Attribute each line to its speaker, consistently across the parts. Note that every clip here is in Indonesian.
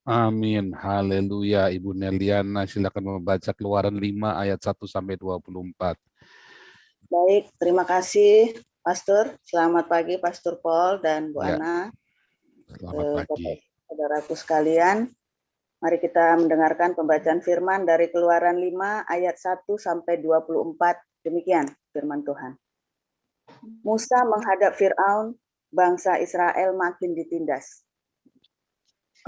Speaker 1: Amin. Haleluya. Ibu Neliana, silakan membaca Keluaran 5 ayat 1 sampai 24.
Speaker 2: Baik, terima kasih Pastor. Selamat pagi Pastor Paul dan Bu
Speaker 1: Ya,
Speaker 2: Ana.
Speaker 1: selamat
Speaker 2: Bapak
Speaker 1: pagi.
Speaker 2: saudaraku sekalian, mari kita mendengarkan pembacaan firman dari Keluaran 5 ayat 1 sampai 24. Demikian firman Tuhan. Musa menghadap Fir'aun, bangsa Israel makin ditindas.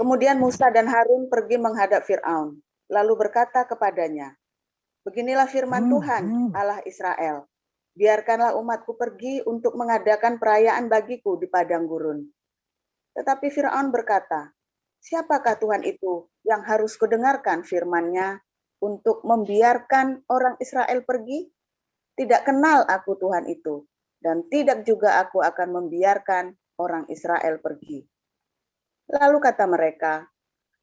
Speaker 2: Kemudian Musa dan Harun pergi menghadap Fir'aun, lalu berkata kepadanya, "Beginilah firman Tuhan, Allah Israel. Biarkanlah umatku pergi untuk mengadakan perayaan bagiku di padang gurun." Tetapi Fir'aun berkata, "Siapakah Tuhan itu yang harus kudengarkan firman-Nya untuk membiarkan orang Israel pergi? Tidak kenal aku Tuhan itu, dan tidak juga aku akan membiarkan orang Israel pergi." Lalu kata mereka,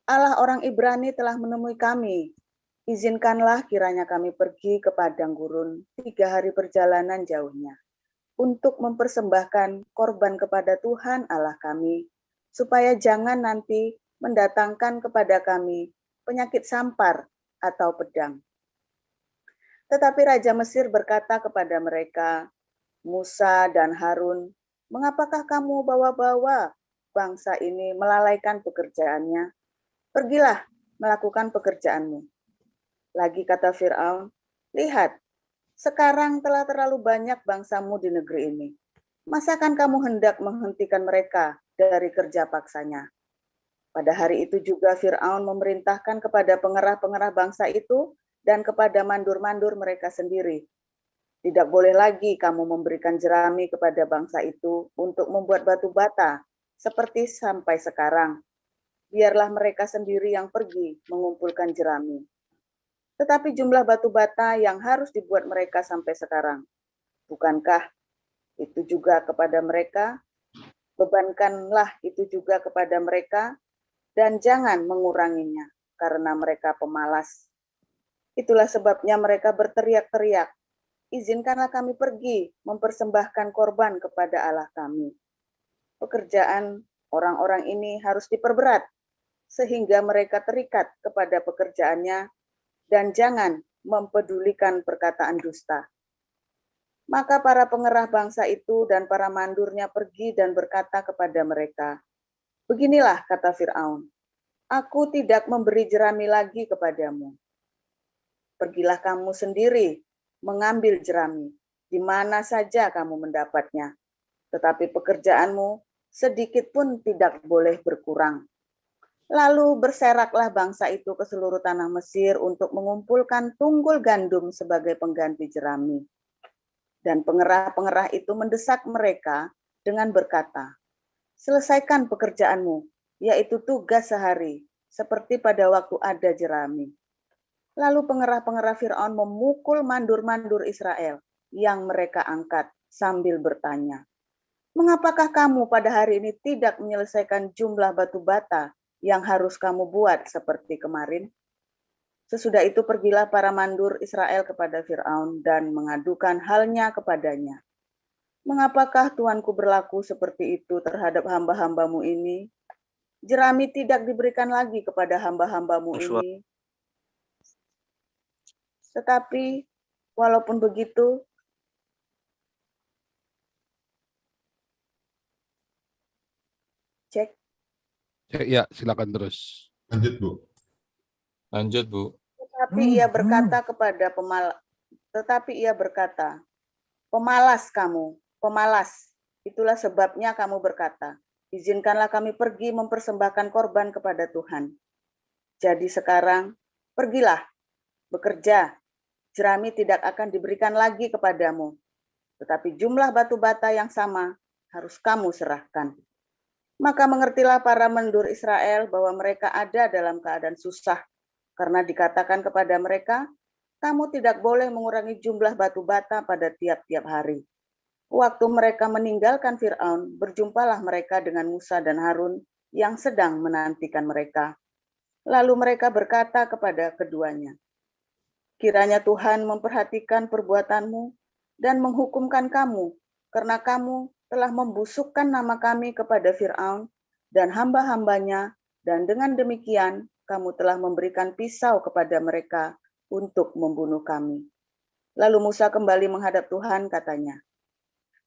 Speaker 2: "Allah orang Ibrani telah menemui kami. Izinkanlah kiranya kami pergi ke padang gurun 3 hari perjalanan jauhnya untuk mempersembahkan korban kepada Tuhan Allah kami, supaya jangan nanti mendatangkan kepada kami penyakit sampar atau pedang." Tetapi Raja Mesir berkata kepada mereka, "Musa dan Harun, mengapakah kamu bawa-bawa bangsa ini melalaikan pekerjaannya? Pergilah melakukan pekerjaanmu." Lagi kata Fir'aun, "Lihat, sekarang telah terlalu banyak bangsamu di negeri ini. Masakan kamu hendak menghentikan mereka dari kerja paksanya?" Pada hari itu juga Fir'aun memerintahkan kepada pengerah-pengerah bangsa itu dan kepada mandur-mandur mereka sendiri, "Tidak boleh lagi kamu memberikan jerami kepada bangsa itu untuk membuat batu bata seperti sampai sekarang. Biarlah mereka sendiri yang pergi mengumpulkan jerami. Tetapi jumlah batu bata yang harus dibuat mereka sampai sekarang, bukankah itu juga kepada mereka? Bebankanlah itu juga kepada mereka, dan jangan menguranginya, karena mereka pemalas. Itulah sebabnya mereka berteriak-teriak, 'Izinkanlah kami pergi mempersembahkan korban kepada Allah kami.' Pekerjaan orang-orang ini harus diperberat, sehingga mereka terikat kepada pekerjaannya dan jangan mempedulikan perkataan dusta." Maka para pengerah bangsa itu dan para mandurnya pergi dan berkata kepada mereka, "Beginilah kata Fir'aun, aku tidak memberi jerami lagi kepadamu. Pergilah kamu sendiri mengambil jerami, di mana saja kamu mendapatnya. Tetapi pekerjaanmu sedikit pun tidak boleh berkurang." Lalu berseraklah bangsa itu ke seluruh tanah Mesir untuk mengumpulkan tunggul gandum sebagai pengganti jerami. Dan pengerah-pengerah itu mendesak mereka dengan berkata, "Selesaikan pekerjaanmu, yaitu tugas sehari, seperti pada waktu ada jerami." Lalu pengerah-pengerah Fir'aun memukul mandur-mandur Israel yang mereka angkat sambil bertanya, "Mengapakah kamu pada hari ini tidak menyelesaikan jumlah batu bata yang harus kamu buat seperti kemarin?" Sesudah itu pergilah para mandur Israel kepada Fir'aun dan mengadukan halnya kepadanya. "Mengapakah Tuanku berlaku seperti itu terhadap hamba-hambamu ini? Jerami tidak diberikan lagi kepada hamba-hambamu ini. Tetapi walaupun begitu, cek,
Speaker 1: Ya, silakan terus.
Speaker 3: Lanjut, Bu.
Speaker 4: Lanjut, Bu.
Speaker 2: tetapi ia berkata, "Pemalas kamu, pemalas. Itulah sebabnya kamu berkata, 'Izinkanlah kami pergi mempersembahkan korban kepada Tuhan.' Jadi sekarang, pergilah, bekerja. Jerami tidak akan diberikan lagi kepadamu. Tetapi jumlah batu bata yang sama harus kamu serahkan." Maka mengertilah para mendur Israel bahwa mereka ada dalam keadaan susah, karena dikatakan kepada mereka, "Kamu tidak boleh mengurangi jumlah batu bata pada tiap-tiap hari." Waktu mereka meninggalkan Fir'aun, berjumpalah mereka dengan Musa dan Harun yang sedang menantikan mereka. Lalu mereka berkata kepada keduanya, "Kiranya Tuhan memperhatikan perbuatanmu dan menghukumkan kamu, karena kamu telah membusukkan nama kami kepada Fir'aun dan hamba-hambanya Dan dengan demikian, kamu telah memberikan pisau kepada mereka untuk membunuh kami. Lalu Musa kembali menghadap Tuhan, katanya,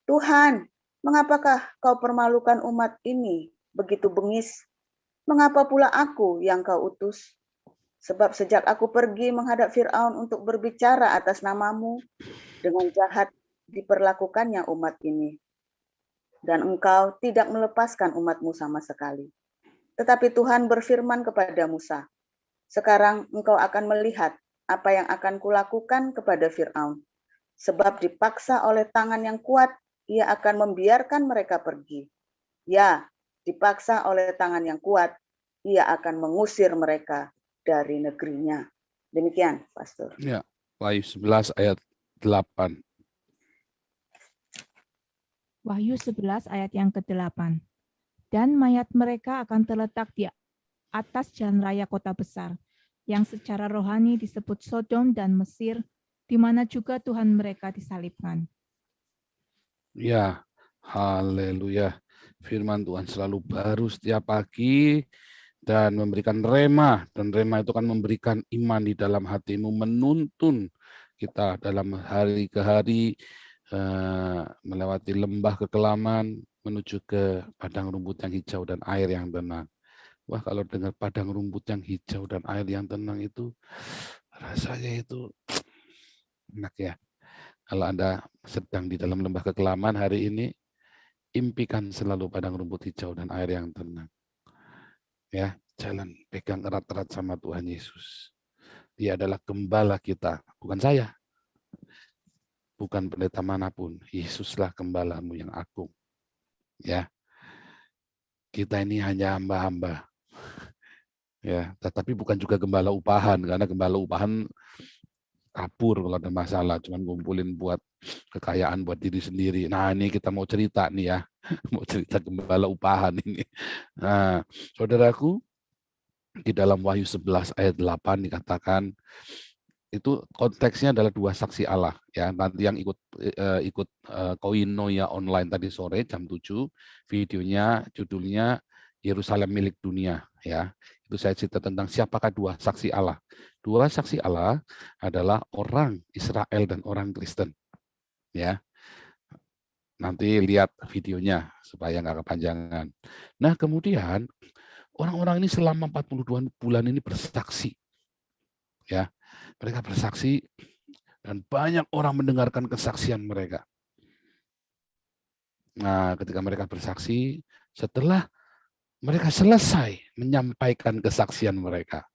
Speaker 2: Tuhan, mengapakah kau permalukan umat ini begitu bengis? Mengapa pula aku yang kau utus? Sebab sejak aku pergi menghadap Fir'aun untuk berbicara atas namamu, dengan jahat diperlakukannya umat ini. Dan engkau tidak melepaskan umatmu sama sekali. Tetapi Tuhan berfirman kepada Musa, sekarang engkau akan melihat apa yang akan kulakukan kepada Fir'aun. Sebab dipaksa oleh tangan yang kuat, ia akan membiarkan mereka pergi. Ya, dipaksa oleh tangan yang kuat, ia akan mengusir mereka dari negerinya. Demikian, Pastor.
Speaker 1: Ya, Wahyu 11 ayat 8.
Speaker 3: Wahyu 11 ayat yang ke-8. Dan mayat mereka akan terletak di atas jalan raya kota besar, yang secara rohani disebut Sodom dan Mesir, di mana juga Tuhan mereka disalibkan.
Speaker 1: Ya, haleluya. Firman Tuhan selalu baru setiap pagi dan memberikan rema. Dan rema itu kan memberikan iman di dalam hatimu, menuntun kita dalam hari ke hari, melewati lembah kekelaman, menuju ke padang rumput yang hijau dan air yang tenang. Wah, kalau dengar padang rumput yang hijau dan air yang tenang itu, rasanya itu enak ya. Kalau Anda sedang di dalam lembah kekelaman hari ini, impikan selalu padang rumput hijau dan air yang tenang. Ya, jalan pegang erat-erat sama Tuhan Yesus. Dia adalah gembala kita, bukan saya. Bukan pendeta manapun. Yesuslah gembalamu yang agung. Ya, kita ini hanya hamba-hamba. Ya, tetapi bukan juga gembala upahan, karena gembala upahan kabur kalau ada masalah, cuman ngumpulin buat kekayaan buat diri sendiri. Nah, ini kita mau cerita nih ya, mau cerita gembala upahan ini. Nah, saudaraku, di dalam Wahyu 11 ayat 8 dikatakan itu konteksnya adalah dua saksi Allah ya. Nanti yang ikut koinonia online tadi sore jam 7, videonya judulnya Yerusalem milik dunia ya. Itu saya cerita tentang siapakah dua saksi Allah. Dua saksi Allah adalah orang Israel dan orang Kristen. Ya. Nanti lihat videonya supaya nggak kepanjangan. Nah, kemudian orang-orang ini selama 42 bulan ini bersaksi. Ya. Mereka bersaksi dan banyak orang mendengarkan kesaksian mereka. Nah, ketika mereka bersaksi, setelah mereka selesai menyampaikan kesaksian mereka,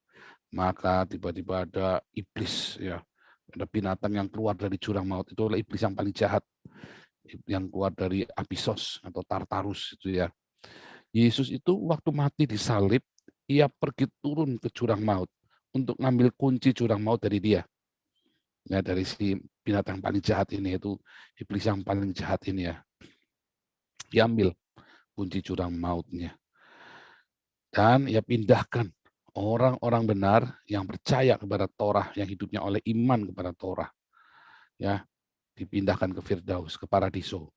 Speaker 1: maka tiba-tiba ada iblis, ya, ada binatang yang keluar dari jurang maut. Itu adalah iblis yang paling jahat, yang keluar dari Abisos atau Tartarus itu ya. Yesus itu waktu mati disalib, ia pergi turun ke jurang maut untuk ngambil kunci jurang maut dari dia. Ya, dari si binatang paling jahat ini, itu iblis yang paling jahat ini ya. Diambil kunci jurang mautnya. Dan ia pindahkan orang-orang benar yang percaya kepada Torah, yang hidupnya oleh iman kepada Torah. Ya, dipindahkan ke Firdaus, ke Paradiso.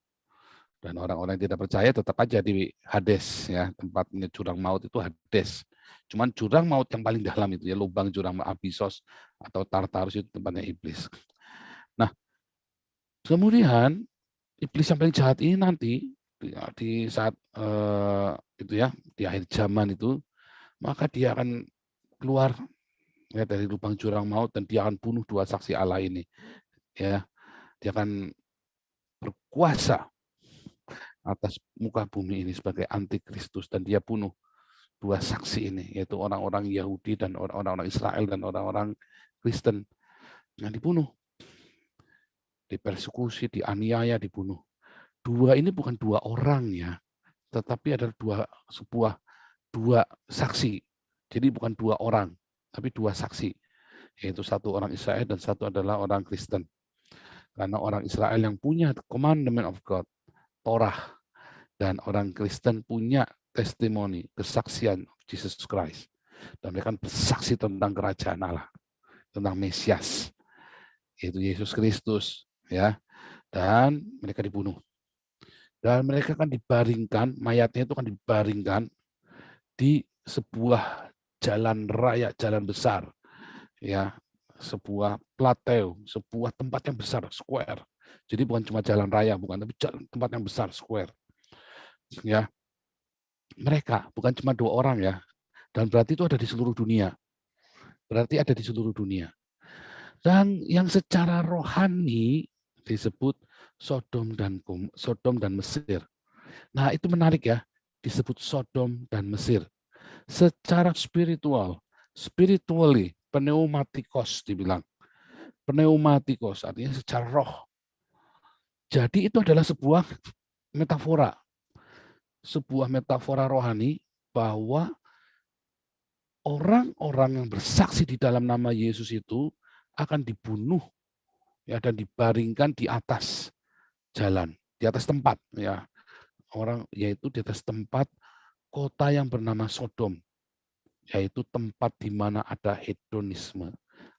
Speaker 1: Dan orang-orang yang tidak percaya tetap aja di Hades ya, tempatnya jurang maut itu Hades. Cuman jurang maut yang paling dalam itu ya, lubang jurang Abisos atau Tartarus itu tempatnya iblis. Nah, kemudian iblis yang paling jahat ini nanti di saat itu ya, di akhir zaman itu, maka dia akan keluar ya dari lubang jurang maut dan dia akan bunuh dua saksi Allah ini. Ya, dia akan berkuasa atas muka bumi ini sebagai antikristus dan dia bunuh dua saksi ini, yaitu orang-orang Yahudi dan orang-orang Israel dan orang-orang Kristen yang dibunuh, dipersekusi, dianiaya, dibunuh. Dua ini bukan dua orang ya, tetapi adalah dua saksi. Jadi bukan dua orang, tapi dua saksi, yaitu satu orang Israel dan satu adalah orang Kristen. Karena orang Israel yang punya the commandment of God, Torah, dan orang Kristen punya testimoni, kesaksian Jesus Christ. Dan mereka bersaksi tentang kerajaan Allah, tentang Mesias, yaitu Yesus Kristus, ya. Dan mereka dibunuh. Dan mereka akan dibaringkan, mayatnya itu akan dibaringkan di sebuah jalan raya, jalan besar, ya, sebuah plateau, sebuah tempat yang besar, square. Jadi bukan cuma jalan raya, bukan, tapi tempat yang besar, square. Ya, mereka bukan cuma 2 orang ya, dan berarti itu ada di seluruh dunia. Berarti ada di seluruh dunia. Dan yang secara rohani disebut Sodom dan Mesir. Nah, itu menarik ya, disebut Sodom dan Mesir. Secara spiritually, pneumatikos dibilang. Pneumatikos artinya secara roh. Jadi itu adalah sebuah metafora. Sebuah metafora rohani bahwa orang-orang yang bersaksi di dalam nama Yesus itu akan dibunuh ya dan dibaringkan di atas jalan, di atas tempat ya. Yaitu di atas tempat kota yang bernama Sodom, yaitu tempat di mana ada hedonisme,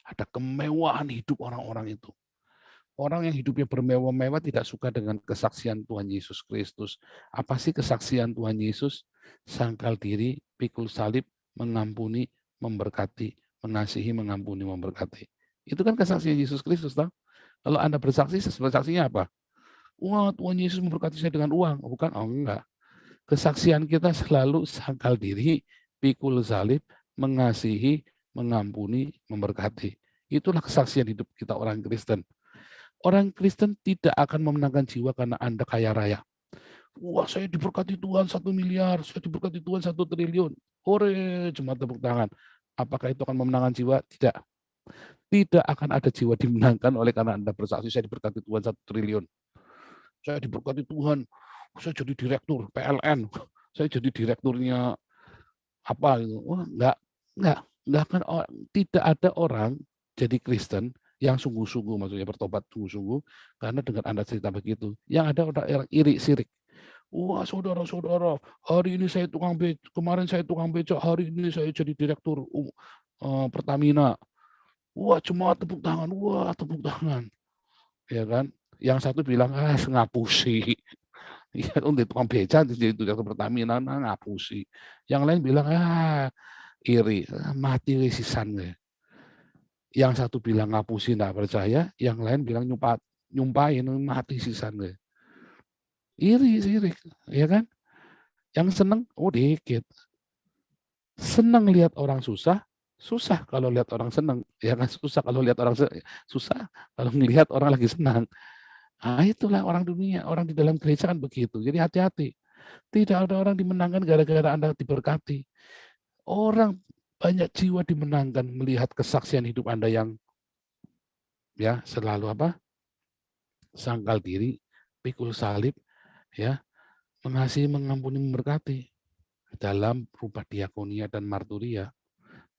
Speaker 1: ada kemewahan hidup orang-orang itu. Orang yang hidupnya bermewah-mewah tidak suka dengan kesaksian Tuhan Yesus Kristus. Apa sih kesaksian Tuhan Yesus? Sangkal diri, pikul salib, mengampuni, memberkati, mengasihi, mengampuni, memberkati. Itu kan kesaksian Yesus Kristus, toh? Kalau Anda bersaksi, bersaksinya apa? Wah, Tuhan Yesus memberkati saya dengan uang. Bukan, oh enggak. Kesaksian kita selalu sangkal diri, pikul salib, mengasihi, mengampuni, memberkati. Itulah kesaksian hidup kita orang Kristen. Orang Kristen tidak akan memenangkan jiwa karena Anda kaya raya. Wah, saya diberkati Tuhan 1 miliar, saya diberkati Tuhan 1 triliun. Hore, cuma tepuk tangan. Apakah itu akan memenangkan jiwa? Tidak. Tidak akan ada jiwa dimenangkan oleh karena Anda bersaksi, saya diberkati Tuhan 1 triliun. Saya diberkati Tuhan, saya jadi direktur PLN, saya jadi direkturnya apa gitu. Wah, enggak akan, tidak ada orang jadi Kristen yang sungguh-sungguh, maksudnya bertobat sungguh-sungguh, karena dengan Anda cerita begitu. Yang ada orang iri sirik. Wah, saudara-saudara, hari ini saya tukang becak, kemarin saya tukang becak, hari ini saya jadi direktur Pertamina. Wah, cuma tepuk tangan, wah tepuk tangan. Ya kan? Yang satu bilang, ngapusi. Ya, untuk tukang becak jadi direktur Pertamina, ngapusi. Yang lain bilang, iri, mati sisan. Yang satu bilang ngapusi, enggak percaya, yang lain bilang nyumpahin, mati sisan. Iri, ya kan? Yang seneng, dikit. Seneng lihat orang susah kalau lihat orang seneng. Ya kan, susah kalau lihat orang susah kalau melihat orang lagi senang. Nah, itulah orang dunia, orang di dalam gereja kan begitu. Jadi hati-hati. Tidak ada orang dimenangkan gara-gara Anda diberkati. Orang banyak jiwa dimenangkan melihat kesaksian hidup Anda yang ya selalu apa? Sangkal diri, pikul salib, ya, mengasihi, mengampuni, memberkati dalam rubah diakonia dan marturia.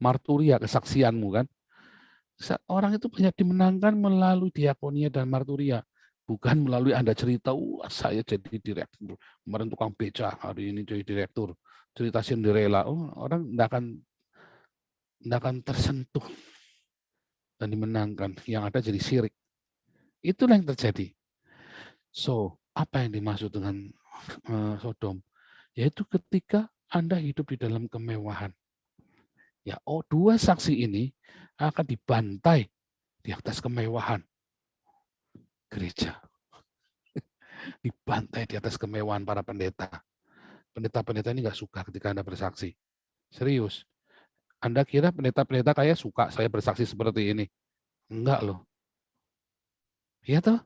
Speaker 1: Marturia, kesaksianmu kan. Orang itu banyak dimenangkan melalui diakonia dan marturia. Bukan melalui Anda cerita, wah saya jadi direktur. Kemarin tukang beca, hari ini jadi direktur. Cerita Cinderella, orang tidak akan tersentuh dan dimenangkan. Yang ada jadi syirik. Itulah yang terjadi. So, apa yang dimaksud dengan Sodom? Yaitu ketika Anda hidup di dalam kemewahan. Ya, 2 saksi ini akan dibantai di atas kemewahan gereja. Dibantai di atas kemewahan para pendeta. Pendeta-pendeta ini nggak suka ketika Anda bersaksi. Serius. Anda kira pendeta-pendeta kayak suka saya bersaksi seperti ini? Enggak loh. Iya toh?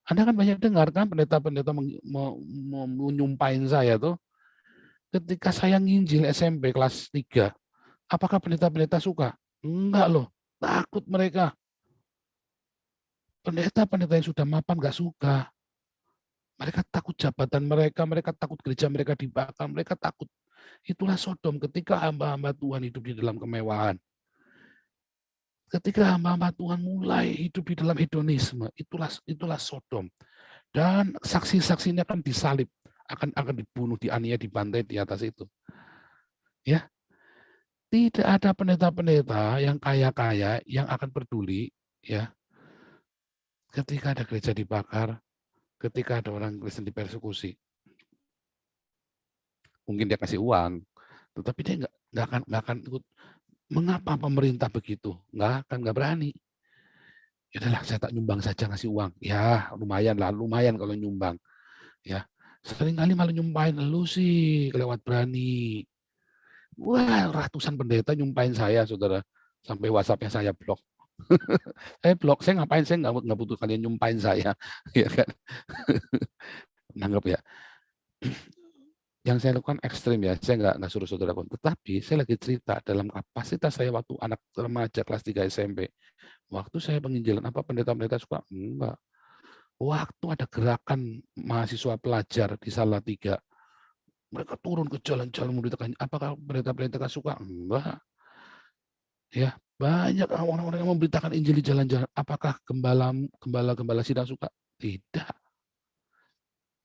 Speaker 1: Anda kan banyak dengar kan pendeta-pendeta menyumpahin saya tuh. Ketika saya nginjil SMP kelas 3, apakah pendeta-pendeta suka? Enggak loh. Takut mereka. Pendeta-pendeta yang sudah mapan nggak suka. Mereka takut jabatan mereka takut gereja mereka dibakar, mereka takut. Itulah Sodom ketika hamba-hamba Tuhan hidup di dalam kemewahan. Ketika hamba-hamba Tuhan mulai hidup di dalam hedonisme, itulah Sodom. Dan saksi-saksinya akan disalib, akan dibunuh, dianiaya, dibantai di atas itu. Ya. Tidak ada pendeta-pendeta yang kaya-kaya yang akan peduli ya. Ketika ada gereja dibakar, ketika ada orang Kristen dipersekusi. Mungkin dia kasih uang, tetapi dia nggak akan ikut. Mengapa pemerintah begitu? Nggak berani. Ya udahlah, saya tak nyumbang saja, ngasih uang. Ya lumayan kalau nyumbang. Ya seringkali malah nyumpain, lu sih kelewat berani. Wah, ratusan pendeta nyumpain saya, saudara. Sampai WhatsApp-nya saya blok. Saya blok, saya ngapain? Saya nggak butuh kalian nyumpain saya. Ya kan? Nanggap ya. Yang saya lakukan ekstrim ya, saya nggak suruh saudara. Tetapi saya lagi cerita dalam kapasitas saya waktu anak remaja kelas 3 SMP. Waktu saya penginjilan, apa pendeta-pendeta suka? Enggak. Waktu ada gerakan mahasiswa pelajar di Salatiga, mereka turun ke jalan-jalan memberitakan. Apakah pendeta-pendeta suka? Enggak. Ya, banyak orang-orang yang memberitakan Injil di jalan-jalan. Apakah gembala sidang suka? Tidak.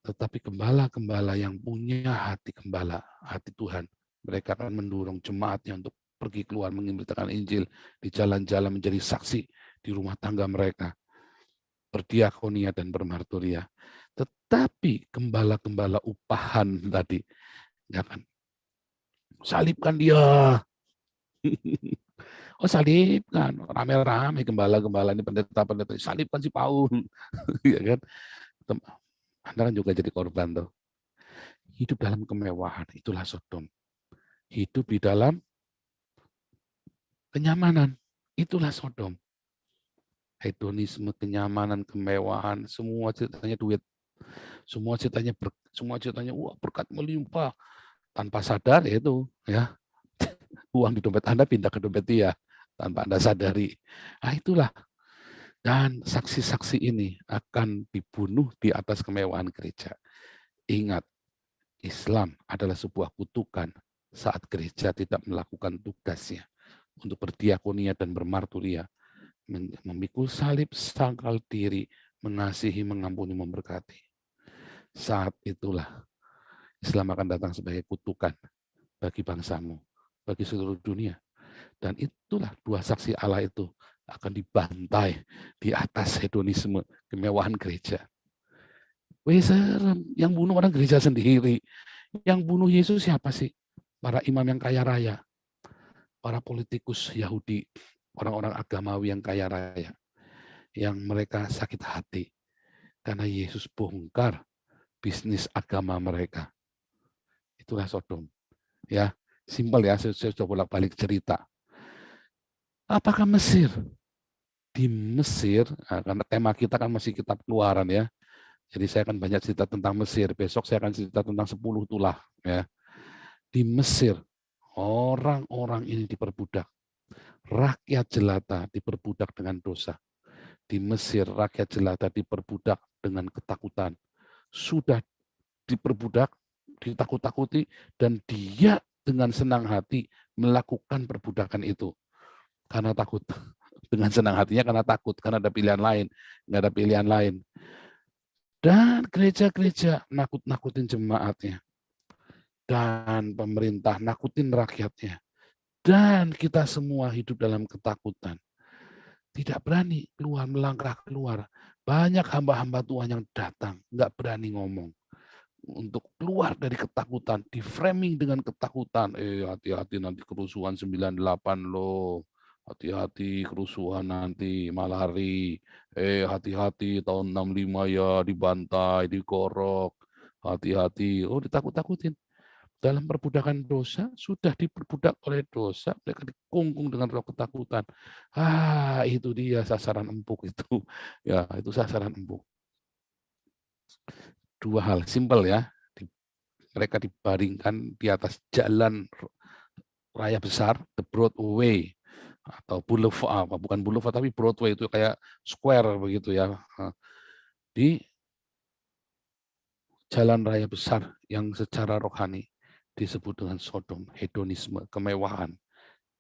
Speaker 1: Tetapi gembala-gembala yang punya hati gembala, hati Tuhan, mereka akan mendorong jemaatnya untuk pergi keluar memberitakan Injil di jalan-jalan, menjadi saksi di rumah tangga mereka, berdiakonia dan bermarturia. Tetapi gembala-gembala upahan tadi, ya kan, salibkan dia. Oh salibkan, rame-rame gembala-gembala ini, pendeta-pendeta, salibkan si Paul. Ya kan? Anda kan juga jadi korban tuh. Hidup dalam kemewahan, itulah Sodom. Hidup di dalam kenyamanan, itulah Sodom. Hedonisme, kenyamanan, kemewahan, semua ceritanya duit. Semua ceritanya wah berkat melimpah. Tanpa sadar itu ya, uang di dompet Anda pindah ke dompet dia tanpa Anda sadari. Nah, itulah. Dan saksi-saksi ini akan dibunuh di atas kemewahan gereja. Ingat, Islam adalah sebuah kutukan saat gereja tidak melakukan tugasnya untuk berdiakonia dan bermarturia, memikul salib, sangkal diri, mengasihi, mengampuni, memberkati. Saat itulah Islam akan datang sebagai kutukan bagi bangsamu, bagi seluruh dunia. Dan itulah dua saksi Allah itu akan dibantai di atas hedonisme, kemewahan gereja. Wih serem, yang bunuh orang gereja sendiri. Yang bunuh Yesus siapa sih? Para imam yang kaya raya, para politikus Yahudi, orang-orang agamawi yang kaya raya, yang mereka sakit hati karena Yesus bongkar bisnis agama mereka. Itulah Sodom. Ya, simpel ya, saya coba bolak-balik cerita. Apakah Mesir? Di Mesir, karena tema kita kan masih kitab Keluaran ya. Jadi saya akan banyak cerita tentang Mesir. Besok saya akan cerita tentang 10 tulah ya. Di Mesir, orang-orang ini diperbudak. Rakyat jelata diperbudak dengan dosa. Di Mesir, rakyat jelata diperbudak dengan ketakutan. Sudah diperbudak, ditakut-takuti, dan dia dengan senang hati melakukan perbudakan itu. Karena takut. Dengan senang hatinya karena takut, karena ada pilihan lain. Nggak ada pilihan lain. Dan gereja-gereja nakut-nakutin jemaatnya. Dan pemerintah nakutin rakyatnya. Dan kita semua hidup dalam ketakutan. Tidak berani keluar, melangkah keluar. Banyak hamba-hamba Tuhan yang datang, nggak berani ngomong. Untuk keluar dari ketakutan, di framing dengan ketakutan. Hati-hati nanti kerusuhan 98 loh. Hati-hati kerusuhan nanti, malari. Hati-hati tahun 65 ya, dibantai, dikorok. Hati-hati, oh ditakut-takutin. Dalam perbudakan dosa, sudah diperbudak oleh dosa, mereka dikungkung dengan roh ketakutan. Itu dia sasaran empuk itu. Ya, itu sasaran empuk. Dua hal, simpel ya. Mereka dibaringkan di atas jalan raya besar, the Broadway, atau boulevard, bukan boulevard tapi Broadway, itu kayak square begitu ya. Di jalan raya besar yang secara rohani disebut dengan Sodom, hedonisme, kemewahan,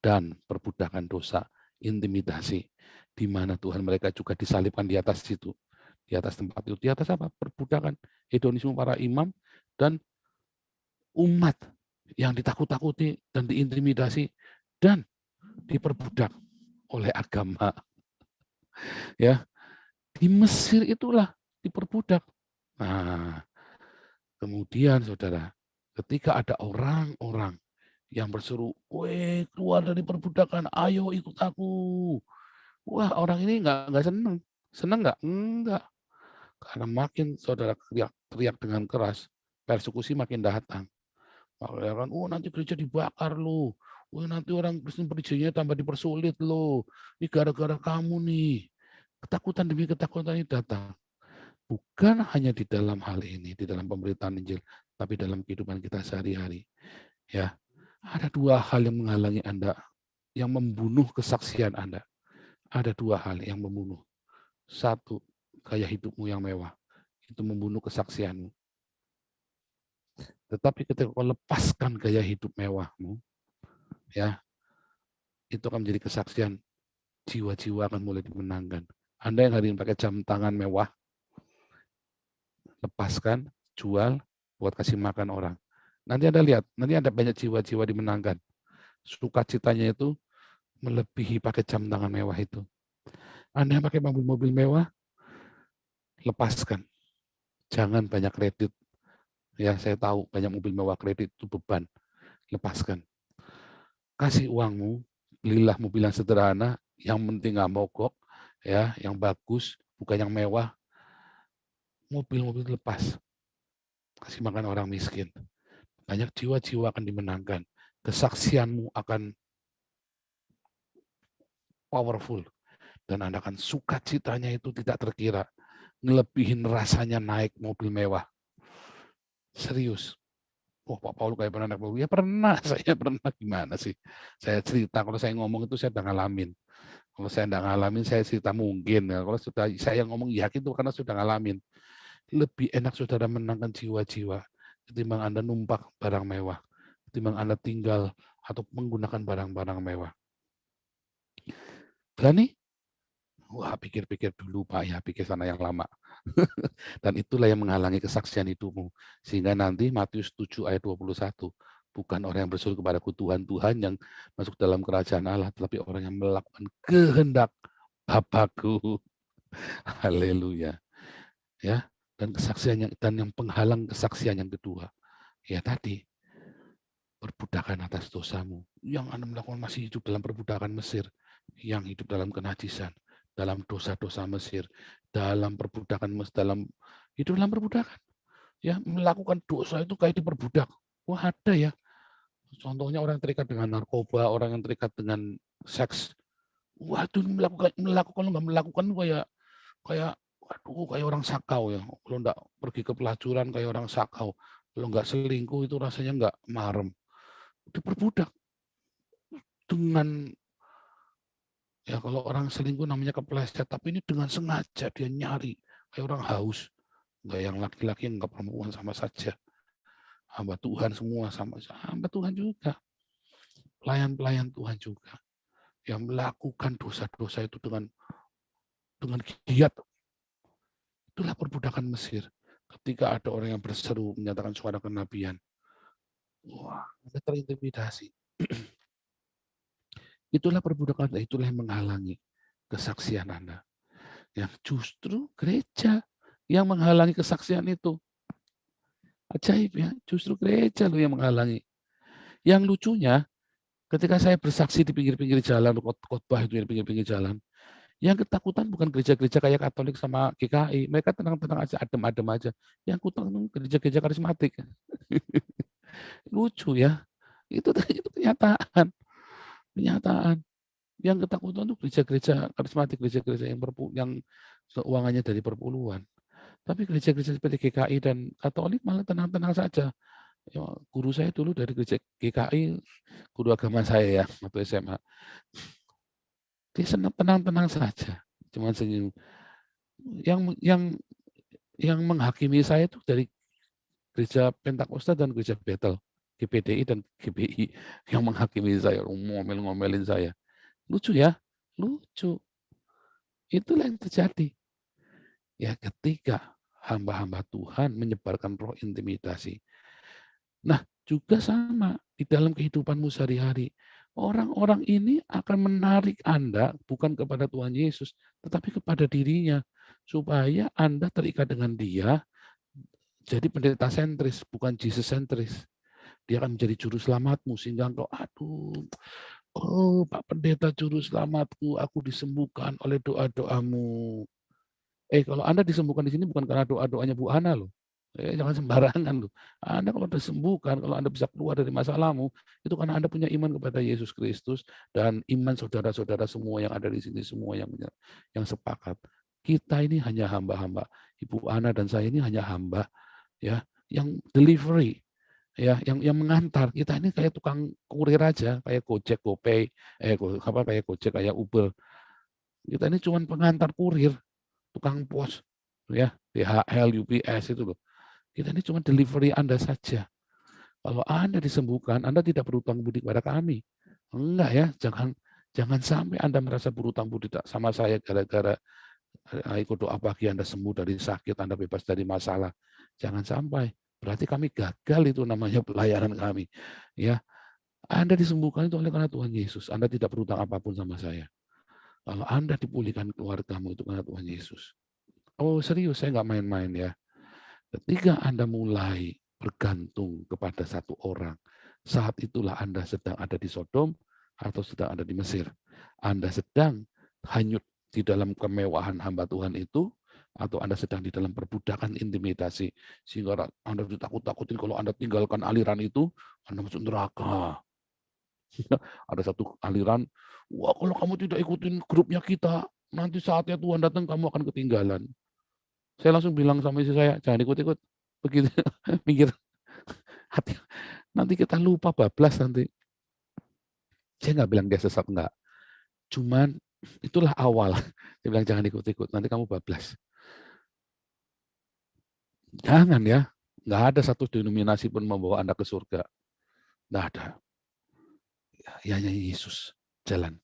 Speaker 1: dan perbudakan dosa, intimidasi, di mana Tuhan mereka juga disalibkan di atas situ, di atas tempat itu. Di atas apa? Perbudakan, hedonisme para imam, dan umat yang ditakut-takuti dan diintimidasi, dan diperbudak oleh agama. Ya, di Mesir itulah diperbudak. Nah, kemudian saudara, ketika ada orang-orang yang berseru, "Weh, keluar dari perbudakan, ayo ikut aku." Wah, orang ini nggak seneng. Seneng nggak? Enggak. Karena makin saudara teriak dengan keras, persekusi makin datang. Makanya kan, "Oh, nanti gereja dibakar loh. Oh, nanti orang Kristen perizinannya tambah dipersulit loh. Ini gara-gara kamu nih." Ketakutan demi ketakutan ini datang. Bukan hanya di dalam hal ini, di dalam pemberitaan Injil, tapi dalam kehidupan kita sehari-hari. Ya, ada 2 hal yang menghalangi Anda, yang membunuh kesaksian Anda. Ada 2 hal yang membunuh. 1, gaya hidupmu yang mewah. Itu membunuh kesaksianmu. Tetapi ketika kau lepaskan gaya hidup mewahmu, ya, itu akan menjadi kesaksian, jiwa-jiwa akan mulai dimenangkan. Anda yang hari ini pakai jam tangan mewah, lepaskan, jual, buat kasih makan orang. Nanti Anda lihat, nanti ada banyak jiwa-jiwa dimenangkan. Sukacitanya itu melebihi pakai jam tangan mewah itu. Anda yang pakai mobil-mobil mewah, lepaskan. Jangan banyak kredit. Ya, saya tahu banyak mobil mewah kredit itu beban. Lepaskan. Kasih uangmu, belilah mobil yang sederhana, yang penting nggak mogok, ya, yang bagus, bukan yang mewah. Mobil-mobil lepas. Kasih makan orang miskin. Banyak jiwa-jiwa akan dimenangkan. Kesaksianmu akan powerful. Dan Anda akan sukacitanya itu tidak terkira. Ngelebihin rasanya naik mobil mewah. Serius. Oh, Pak Paul kayak pernah naik mobil? Ya pernah, saya pernah. Gimana sih? Saya cerita, kalau saya ngomong itu saya udah ngalamin. Kalau saya tidak ngalamin, saya cerita mungkin. Ya. Kalau sudah saya ngomong yakin itu karena sudah ngalamin. Lebih enak saudara menangkan jiwa-jiwa ketimbang Anda numpak barang mewah. Ketimbang Anda tinggal atau menggunakan barang-barang mewah. Berani? Wah, pikir-pikir dulu Pak, ya pikir sana yang lama. Dan itulah yang menghalangi kesaksian hidupmu. Sehingga nanti Matius 7 ayat 21, bukan orang yang berseru kepadaku Tuhan, Tuhan yang masuk dalam kerajaan Allah, tetapi orang yang melakukan kehendak Bapakku. Haleluya. Ya, dan kesaksian yang penghalang kesaksian yang kedua. Ya tadi, perbudakan atas dosamu. Yang Anda melakukan masih hidup dalam perbudakan Mesir, yang hidup dalam kenajisan, dalam dosa-dosa Mesir, dalam perbudakan hidup dalam perbudakan. Ya, melakukan dosa itu kayak diperbudak. Wah, ada ya. Contohnya orang yang terikat dengan narkoba, orang yang terikat dengan seks. Waduh, melakukan nggak melakukan kayak waduh, kayak orang sakau ya. Kalau enggak pergi ke pelacuran kayak orang sakau. Kalau enggak selingkuh itu rasanya enggak marem. Diperbudak dengan ya kalau orang selingkuh namanya kepleset, tapi ini dengan sengaja dia nyari kayak orang haus. Enggak yang laki-laki enggak perempuan sama saja. Hamba Tuhan semua sama saja. Hamba Tuhan juga. Pelayan-pelayan Tuhan juga. Yang melakukan dosa-dosa itu dengan giat. Itulah perbudakan Mesir. Ketika ada orang yang berseru menyatakan suara kenabian. Wah, Anda terintimidasi. Itulah perbudakan, itulah yang menghalangi kesaksian Anda. Yang justru gereja yang menghalangi kesaksian itu. Ajaib ya, justru gereja loh yang menghalangi. Yang lucunya, ketika saya bersaksi di pinggir-pinggir jalan, khotbah itu di pinggir-pinggir jalan, yang ketakutan bukan gereja-gereja kayak Katolik sama GKI. Mereka tenang-tenang aja, adem-adem aja. Yang kutakutan gereja-gereja karismatik. Lucu ya. Itu kenyataan. Kenyataan. Yang ketakutan itu gereja-gereja karismatik, gereja-gereja yang keuangannya dari perpuluhan. Tapi gereja-gereja seperti GKI dan Katolik malah tenang-tenang saja. Ya, guru saya dulu dari gereja GKI, guru agama saya ya, waktu SMA. Dia senang tenang-tenang saja. Cuma senyum. Yang menghakimi saya itu dari gereja Pentakosta dan gereja Bethel, GPDI dan GBI yang menghakimi saya, ngomel-ngomelin saya. Lucu ya, lucu. Itulah yang terjadi. Ya ketika hamba-hamba Tuhan menyebarkan roh intimidasi. Nah juga sama di dalam kehidupanmu sehari-hari. Orang-orang ini akan menarik Anda bukan kepada Tuhan Yesus, tetapi kepada dirinya. Supaya Anda terikat dengan dia, jadi pendeta sentris, bukan Jesus sentris. Dia akan menjadi juru selamatmu sehingga engkau, aduh, oh Pak Pendeta juru selamatku, aku disembuhkan oleh doa-doamu. Kalau Anda disembuhkan di sini bukan karena doa-doanya Bu Hana loh. Jangan sembarangan loh. Anda kalau disembuhkan, kalau Anda bisa keluar dari masalahmu, itu karena Anda punya iman kepada Yesus Kristus dan iman saudara-saudara semua yang ada di sini, semua yang sepakat. Kita ini hanya hamba-hamba. Ibu Ana dan saya ini hanya hamba, ya, yang delivery, ya, yang mengantar. Kita ini kayak tukang kurir aja, kayak Gojek, GoPay, kayak Gojek, kayak Uber. Kita ini cuma pengantar kurir, tukang pos, ya, DHL, UPS itu loh. Kita ini cuma delivery Anda saja. Kalau Anda disembuhkan, Anda tidak berutang budi kepada kami. Enggak ya, jangan sampai Anda merasa berutang budi sama saya gara-gara ikut doa pagi Anda sembuh dari sakit, Anda bebas dari masalah. Jangan sampai. Berarti kami gagal, itu namanya pelayanan kami. Ya, Anda disembuhkan itu oleh karena Tuhan Yesus. Anda tidak berutang apapun sama saya. Kalau Anda dipulihkan keluargamu itu karena Tuhan Yesus. Oh serius, saya nggak main-main ya. Ketika Anda mulai bergantung kepada satu orang, saat itulah Anda sedang ada di Sodom atau sedang ada di Mesir. Anda sedang hanyut di dalam kemewahan hamba Tuhan itu, atau Anda sedang di dalam perbudakan intimidasi, sehingga Anda ditakut-takutin kalau Anda tinggalkan aliran itu, Anda masuk neraka. Ada satu aliran, wah kalau kamu tidak ikutin grupnya kita, nanti saatnya Tuhan datang kamu akan ketinggalan. Saya langsung bilang sama istri saya, jangan ikut-ikut. Begitu, mikir, hati, nanti kita lupa bablas nanti. Saya nggak bilang dia sesat, enggak. Cuman itulah awal. Dia bilang jangan ikut-ikut, nanti kamu bablas. Jangan ya, nggak ada satu denominasi pun membawa Anda ke surga. Nggak ada. Ya, hanya Yesus jalan,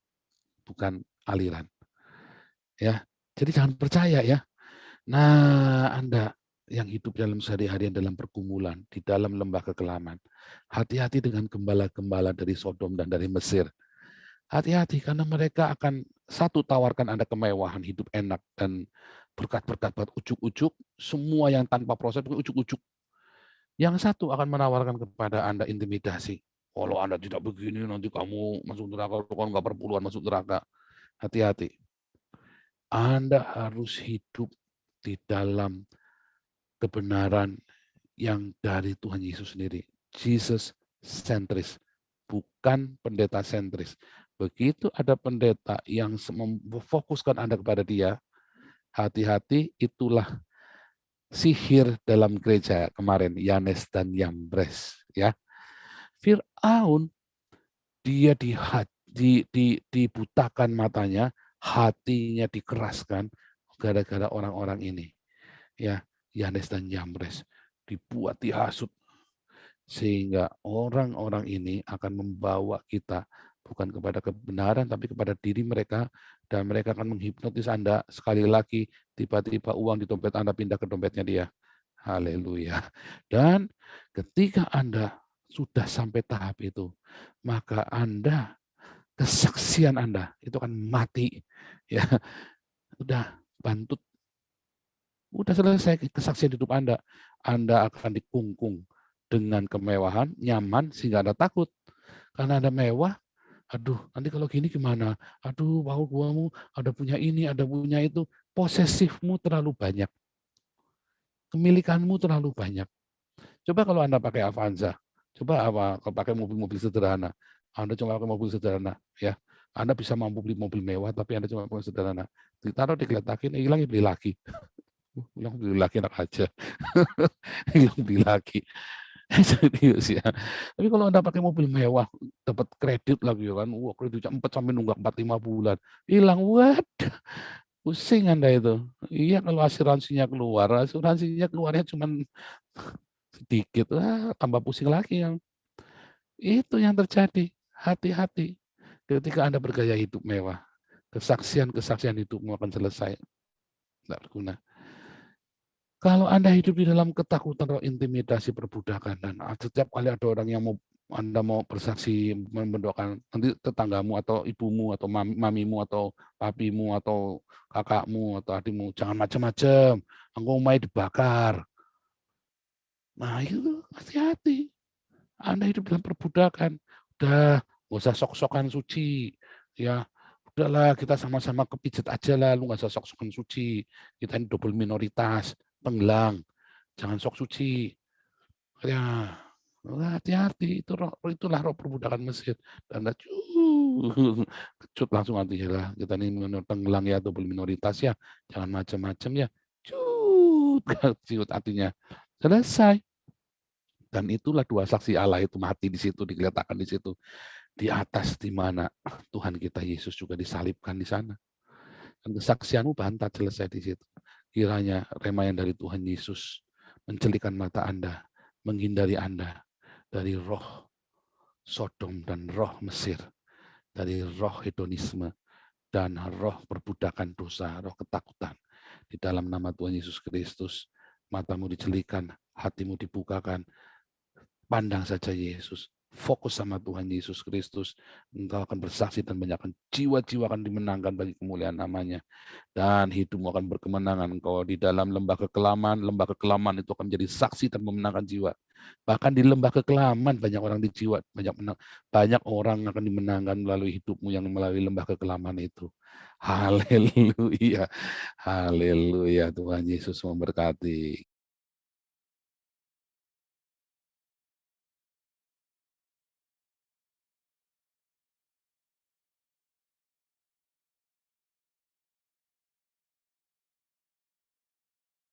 Speaker 1: bukan aliran. Ya, jadi jangan percaya ya. Nah, Anda yang hidup dalam sehari-harian dalam pergumulan, di dalam lembah kekelaman, hati-hati dengan gembala-gembala dari Sodom dan dari Mesir. Hati-hati karena mereka akan satu tawarkan Anda kemewahan, hidup enak, dan berkat-berkat buat ujuk-ujuk, semua yang tanpa proses ujuk-ujuk. Yang satu akan menawarkan kepada Anda intimidasi. Kalau Anda tidak begini, nanti kamu masuk neraka, kalau nggak perpuluhan masuk neraka. Hati-hati. Anda harus hidup di dalam kebenaran yang dari Tuhan Yesus sendiri. Jesus sentris, bukan pendeta sentris. Begitu ada pendeta yang memfokuskan Anda kepada dia, hati-hati, itulah sihir dalam gereja kemarin, Yanes dan Yambres. Ya, Fir'aun, dia dibutakan matanya, hatinya dikeraskan gara-gara orang-orang ini. Ya, Yanes dan Yambres dibuat dihasut sehingga orang-orang ini akan membawa kita bukan kepada kebenaran tapi kepada diri mereka, dan mereka akan menghipnotis Anda. Sekali lagi tiba-tiba uang di dompet Anda pindah ke dompetnya dia. Haleluya. Dan ketika Anda sudah sampai tahap itu, maka Anda, kesaksian Anda itu akan mati. Ya, udah bantut. Udah selesai kesaksian hidup Anda. Anda akan dikungkung dengan kemewahan, nyaman, sehingga Anda takut. Karena Anda mewah, aduh, nanti kalau gini gimana? Aduh, guamu ada punya ini, ada punya itu. Posesifmu terlalu banyak. Kemilikanmu terlalu banyak. Coba kalau Anda pakai Avanza, coba kalau pakai mobil-mobil sederhana. Anda cuma pakai mobil sederhana, ya. Anda bisa mampu beli mobil mewah, tapi Anda cuma pakai sederhana. Ditaruh, digeletakin, hilang, beli lagi. Hilang, beli lagi, enak aja. Hilang, beli lagi. Serius ya. Tapi kalau Anda pakai mobil mewah, dapat kredit lagi kan, wah kreditnya 4 sampai nunggak 4-5 bulan. Hilang, waduh. Pusing Anda itu. Iya kalau asuransinya keluarnya cuma sedikit, tambah pusing lagi yang. Itu yang terjadi. Hati-hati ketika Anda bergaya hidup mewah. Kesaksian-kesaksian hidupmu akan selesai. Tidak berguna. Kalau Anda hidup di dalam ketakutan atau intimidasi perbudakan, dan setiap kali ada orang yang Anda mau bersaksi, mendoakan nanti tetanggamu atau ibumu atau mamimu atau papimu atau kakakmu atau adikmu, jangan macam-macam, engkau mau dibakar. Nah itu hati-hati. Anda hidup dalam perbudakan. Udah, nggak usah sok-sokan suci. Ya, udahlah kita sama-sama kepijet aja lah, lu nggak usah sok-sokan suci. Kita ini double minoritas, penggelang. Jangan sok suci. Ya, hati-hati, itulah roh perbudakan Mesir. Dan kecut langsung hati lah. Kita ini tenggelam ya, double minoritas ya. Jangan macam-macam ya. Ciut hatinya. Selesai. Dan itulah dua saksi Allah itu mati di situ, diletakkan di situ. Di atas di mana Tuhan kita Yesus juga disalibkan di sana. Dan kesaksianmu bantat selesai di situ. Kiranya rema yang dari Tuhan Yesus mencelikan mata Anda, menghindari Anda dari roh Sodom dan roh Mesir, dari roh hedonisme dan roh perbudakan dosa, roh ketakutan. Di dalam nama Tuhan Yesus Kristus, matamu dicelikan, hatimu dibukakan, pandang saja Yesus, fokus sama Tuhan Yesus Kristus, engkau akan bersaksi dan banyak jiwa-jiwa akan dimenangkan bagi kemuliaan namanya. Dan hidupmu akan berkemenangan. Engkau di dalam lembah kekelaman itu akan menjadi saksi dan memenangkan jiwa. Bahkan di lembah kekelaman banyak orang di jiwa, banyak orang akan dimenangkan melalui hidupmu yang melalui lembah kekelaman itu. Haleluya. Haleluya. Tuhan Yesus memberkati.